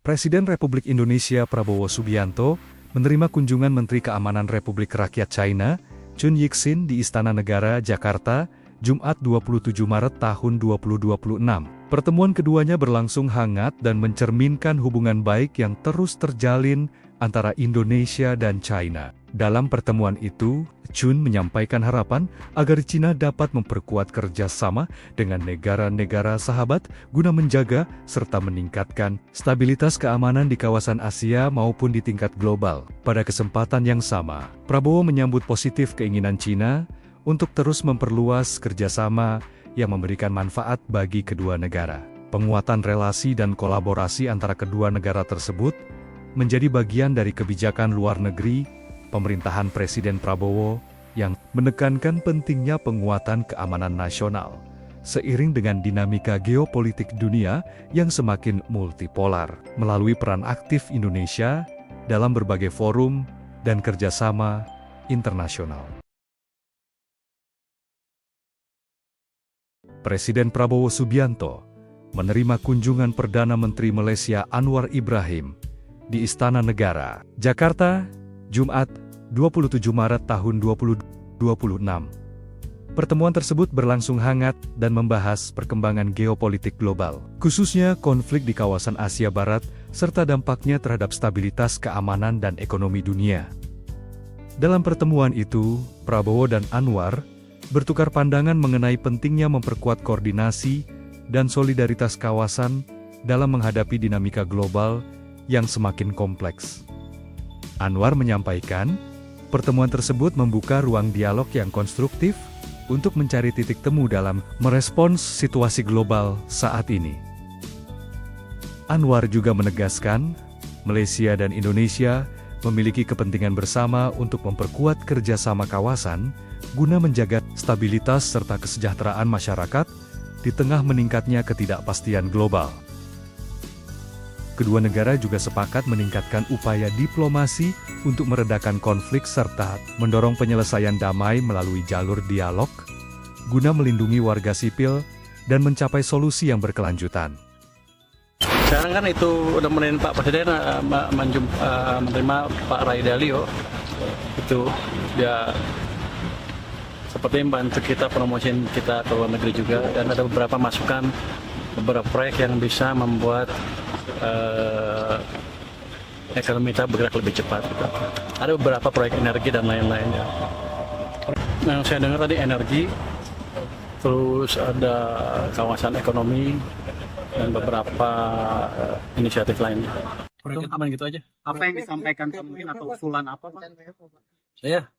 Presiden Republik Indonesia Prabowo Subianto menerima kunjungan Menteri Keamanan Republik Rakyat China, Chun Yik-sin di Istana Negara, Jakarta, Jumat 27 Maret tahun 2026. Pertemuan keduanya berlangsung hangat dan mencerminkan hubungan baik yang terus terjalin antara Indonesia dan China. Dalam pertemuan itu, Chun menyampaikan harapan agar China dapat memperkuat kerjasama dengan negara-negara sahabat guna menjaga serta meningkatkan stabilitas keamanan di kawasan Asia maupun di tingkat global. Pada kesempatan yang sama, Prabowo menyambut positif keinginan China untuk terus memperluas kerjasama yang memberikan manfaat bagi kedua negara. Penguatan relasi dan kolaborasi antara kedua negara tersebut menjadi bagian dari kebijakan luar negeri pemerintahan Presiden Prabowo yang menekankan pentingnya penguatan keamanan nasional, seiring dengan dinamika geopolitik dunia yang semakin multipolar, melalui peran aktif Indonesia dalam berbagai forum dan kerjasama internasional. Presiden Prabowo Subianto menerima kunjungan Perdana Menteri Malaysia Anwar Ibrahim di Istana Negara, Jakarta, Jumat 27 Maret tahun 2026. Pertemuan tersebut berlangsung hangat dan membahas perkembangan geopolitik global, khususnya konflik di kawasan Asia Barat, serta dampaknya terhadap stabilitas keamanan dan ekonomi dunia. Dalam pertemuan itu, Prabowo dan Anwar bertukar pandangan mengenai pentingnya memperkuat koordinasi dan solidaritas kawasan dalam menghadapi dinamika global yang semakin kompleks. Anwar menyampaikan, pertemuan tersebut membuka ruang dialog yang konstruktif untuk mencari titik temu dalam merespons situasi global saat ini. Anwar juga menegaskan, Malaysia dan Indonesia memiliki kepentingan bersama untuk memperkuat kerjasama kawasan guna menjaga stabilitas serta kesejahteraan masyarakat di tengah meningkatnya ketidakpastian global. Kedua negara juga sepakat meningkatkan upaya diplomasi untuk meredakan konflik serta mendorong penyelesaian damai melalui jalur dialog, guna melindungi warga sipil dan mencapai solusi yang berkelanjutan. Sekarang kan itu udah menerima Pak Presiden menerima Pak Ray Dalio, itu dia seperti membantu kita promosiin kita ke luar negeri juga, dan ada beberapa masukan, beberapa proyek yang bisa membuat ekonomi kita bergerak lebih cepat. Gitu. Ada beberapa proyek energi dan lain-lainnya. Yang saya dengar tadi energi, terus ada kawasan ekonomi dan beberapa inisiatif lainnya. Proyek aman gitu aja. Apa yang disampaikan mungkin atau usulan apa, Pak? Saya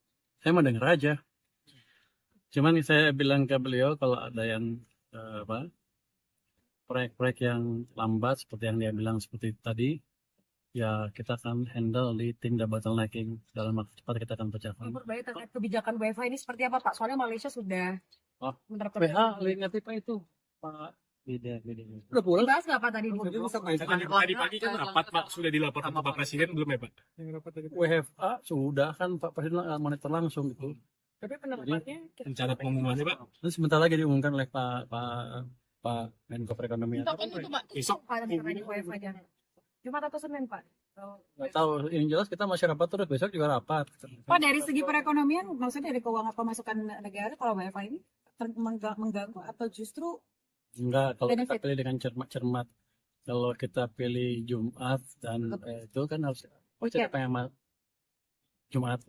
mau dengar aja. Cuman saya bilang ke beliau kalau ada yang proyek-proyek yang lambat seperti yang dia bilang seperti tadi, ya kita akan handle di tim bottlenecking, dalam waktu cepat kita akan pecahkan. Berbagai terkait kebijakan WFH ini seperti apa, Pak? Soalnya Malaysia sudah menerapkan ngerti Pak itu Pak beda. Udah pulang? dibahas nggak Pak tadi? Tadi pagi kan rapat Pak, sudah dilaporkan ke Pak Presiden belum ya Pak? WFA sudah kan Pak Presiden monitor langsung gitu. Tapi pendapatnya Rencana pengumumannya Pak? Terus sebentar lagi diumumkan oleh Pak Menko Perekonomian. Besok. Pada WFH-nya. Jumat atau Senin, Pak? Nggak tahu, yang jelas kita masih rapat terus, besok juga rapat. Pak, dari segi perekonomian, maksudnya dari keuangan pemasukan negara, kalau WFH ini mengganggu atau justru enggak, kalau benefit? kita pilih dengan cermat. Kalau kita pilih Jumat dan itu kan harus ada penghemat Jumat.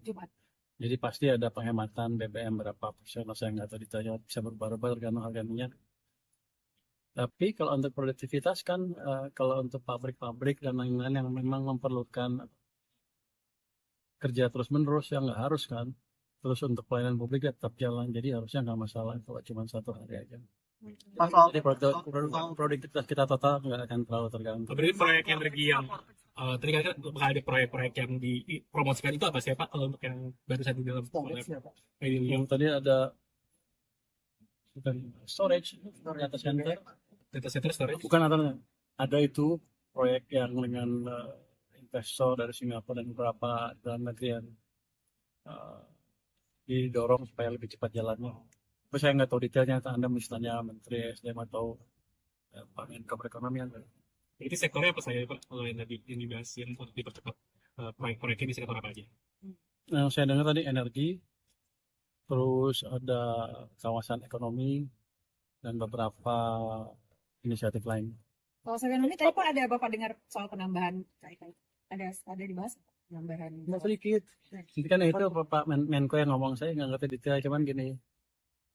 Jadi pasti ada penghematan BBM berapa persen, saya nggak tahu ditanya, bisa berubah-ubah tergantung harga minyak. Tapi kalau untuk produktivitas kan, kalau untuk pabrik-pabrik dan lain-lain yang memang memerlukan kerja terus-menerus, yang nggak harus kan. Terus untuk pelayanan publik ya tetap jalan, jadi harusnya nggak masalah kalau cuma satu hari aja. Jadi produktivitas kita total nggak akan terlalu terganggu. Berarti proyek energi yang tadi kan bakal ada proyek-proyek yang dipromosikan itu apa sih Pak? Kalau untuk yang barusan di dalam yang tadi ada storage, data center storage. Bukan ada itu proyek yang dengan investor dari Singapura dan beberapa dalam negeri yang didorong supaya lebih cepat jalannya. Tapi saya nggak tahu detailnya, Anda mesti tanya Menteri SDM atau Pak Menko Perekonomian. Itu sektornya apa saja Pak? Kalau yang tadi yang dibahas yang untuk dipercepat proyek-proyeknya di sektor apa aja? Nah, saya dengar tadi energi, terus ada kawasan ekonomi, dan beberapa inisiatif lain. Kalau saya ini tadi Pak ada Bapak dengar soal penambahan ada dibahas penambahan. Nggak sedikit. Nanti kan itu Pak Menko yang ngomong, saya nggak ngerti detail, cuman gini,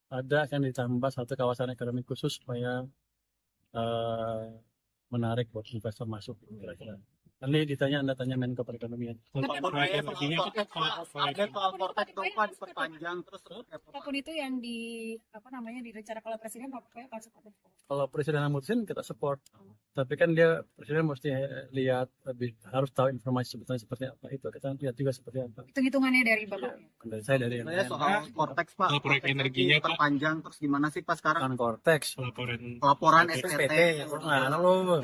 ada akan ditambah satu kawasan ekonomi khusus supaya menarik buat investor masuk kira-kira. Nanti Anda tanya Menko Perekonomian. Untuk proyek energinya Pak, Ada soal Kortek dong Pak diperpanjang terus Apapun itu yang direncanakan oleh Presiden, Bapak akan seperti itu. Kalau Presiden mutusin kita support, tapi kan dia Presiden mesti lihat harus tahu informasi sebetulnya seperti apa, itu kita lihat juga seperti apa. Hitung-hitungannya dari Bapak. Dari saya dari yang saya soal Kortek Pak. Kalau proyek energinya, Pak. Diperpanjang terus gimana sih Pak sekarang kan Cortex. laporan SPT. SPT? Nah, lu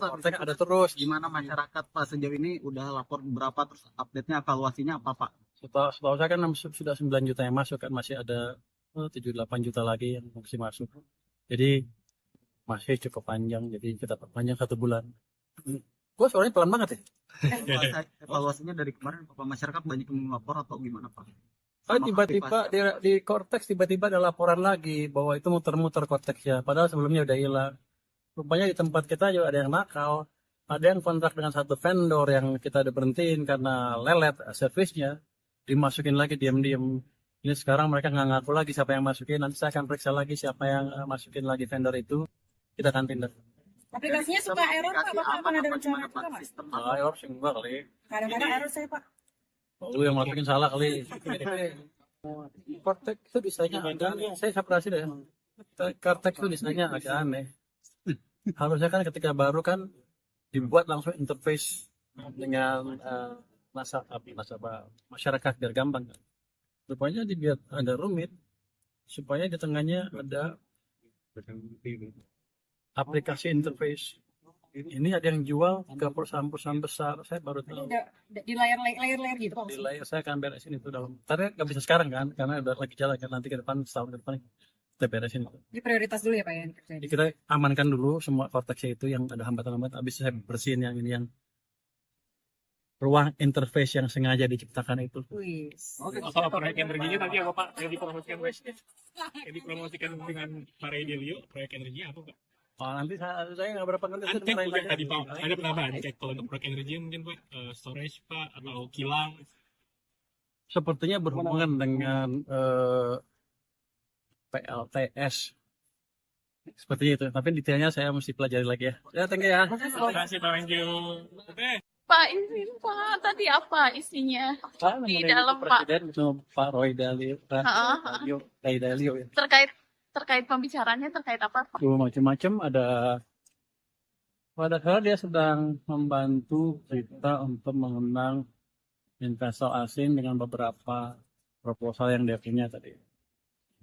Cortex ada terus. Gimana masyarakat Pak sejauh ini udah lapor berapa terus update-nya evaluasinya apa Pak? Setahu saya kan sudah 9 juta yang masuk, kan masih ada 7-8 juta lagi yang masih masuk. Jadi masih cukup panjang, jadi kita perpanjang 1 bulan. Gue suaranya pelan banget ya. Evaluasinya dari kemarin Pak, masyarakat banyak yang melapor atau gimana Pak? Tiba-tiba di Cortex tiba-tiba ada laporan lagi bahwa itu muter-muter Cortexnya, padahal sebelumnya udah hilang. Rupanya di tempat kita juga ada yang nakal, ada yang kontrak dengan satu vendor yang kita udah berhentiin karena lelet servisnya, dimasukin lagi diam-diam. Ini sekarang mereka nggak ngaku lagi siapa yang masukin, nanti saya akan periksa lagi siapa yang masukin lagi vendor itu, kita akan tindak. Aplikasinya suka error Pak, Bapak akan ada rencana juga Mas? Error sih enggak kali. Kadang-kadang error saya Pak. Lu yang masukin salah kali. Cortex itu desainnya agak, saya separasi deh. Cortex itu desainnya agak aneh. Harusnya kan ketika baru kan dibuat langsung interface dengan nasabah masyarakat biar gampang kan. Rupanya dibuat ada rumit supaya di tengahnya ada aplikasi interface. Ini ada yang jual ke perusahaan-perusahaan besar, saya baru tahu. Udah di layar gitu Pak. Di layar saya akan beresin itu dalam. Tapi nggak bisa sekarang kan, karena udah lagi jalan kan, nanti ke depan setahun ke depan kita beresin itu. Ini prioritas dulu ya Pak ya. Jadi kita amankan dulu semua Cortex itu yang ada hambatan-hambatan, habis saya bersihin yang ini yang ruang interface yang sengaja diciptakan itu. Wis. Kalau proyek energinya tadi apa Pak? Yang dipromosikan dengan Pak Ray Dalio, proyek energinya apa Pak? Oh, nanti saya nggak berapa ngerti. Nanti mungkin tadi Pak ada penambahan kayak kalau untuk proyek energi mungkin Pak storage Pak atau kilang. Sepertinya berhubungan dengan PLTS seperti itu. Tapi detailnya saya mesti pelajari lagi ya. Ya, thank you ya. Terima kasih Pak, thank you. Pak, izin Pak, tadi apa isinya di dalam Pak? Presiden itu Pak Roy Dalio, Ray Dalio ya. Terkait pembicaranya terkait apa Pak? Macam-macam ada. Padahal dia sedang membantu kita untuk mengenang investor asing dengan beberapa proposal yang dia punya tadi.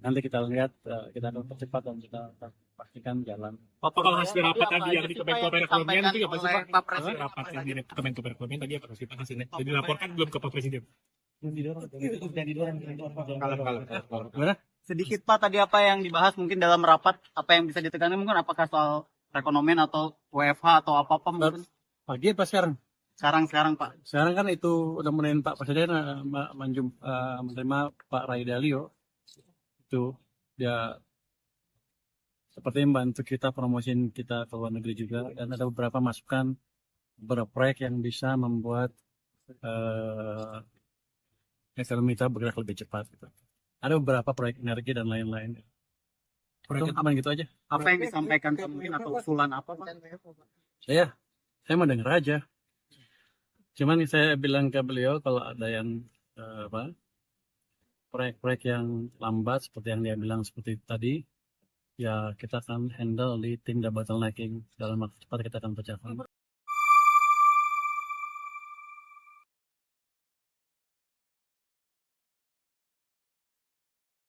Nanti kita lihat, kita akan percepat dan kita pastikan jalan. Pak, kalau hasil rapat tadi yang di Kemenko Perekonomian itu apa sih Pak? Pak Presiden. Hasil rapat yang di Kemenko Perekonomian tadi apa sih Pak hasilnya? Jadi dilaporkan belum ke Pak Presiden? Gimana? Sedikit Pak tadi apa yang dibahas mungkin dalam rapat, apa yang bisa ditekankan mungkin apakah soal perekonomian atau WFH atau apa mungkin? Pagi apa sekarang? Sekarang Pak. Sekarang kan itu udah menemukan Pak Presiden menerima Pak Ray Dalio. Itu dia seperti membantu kita promosiin kita ke luar negeri juga, dan ada beberapa masukan beberapa proyek yang bisa membuat ekonomi kita bergerak lebih cepat gitu. Ada beberapa proyek energi dan lain-lain. Proyek aman gitu aja. Apa yang disampaikan mungkin atau usulan apa Pak? Saya mau dengar aja. Cuman saya bilang ke beliau kalau ada yang proyek-proyek yang lambat seperti yang dia bilang seperti tadi, ya kita akan handle di tim bottlenecking, dalam waktu cepat kita akan pecahkan.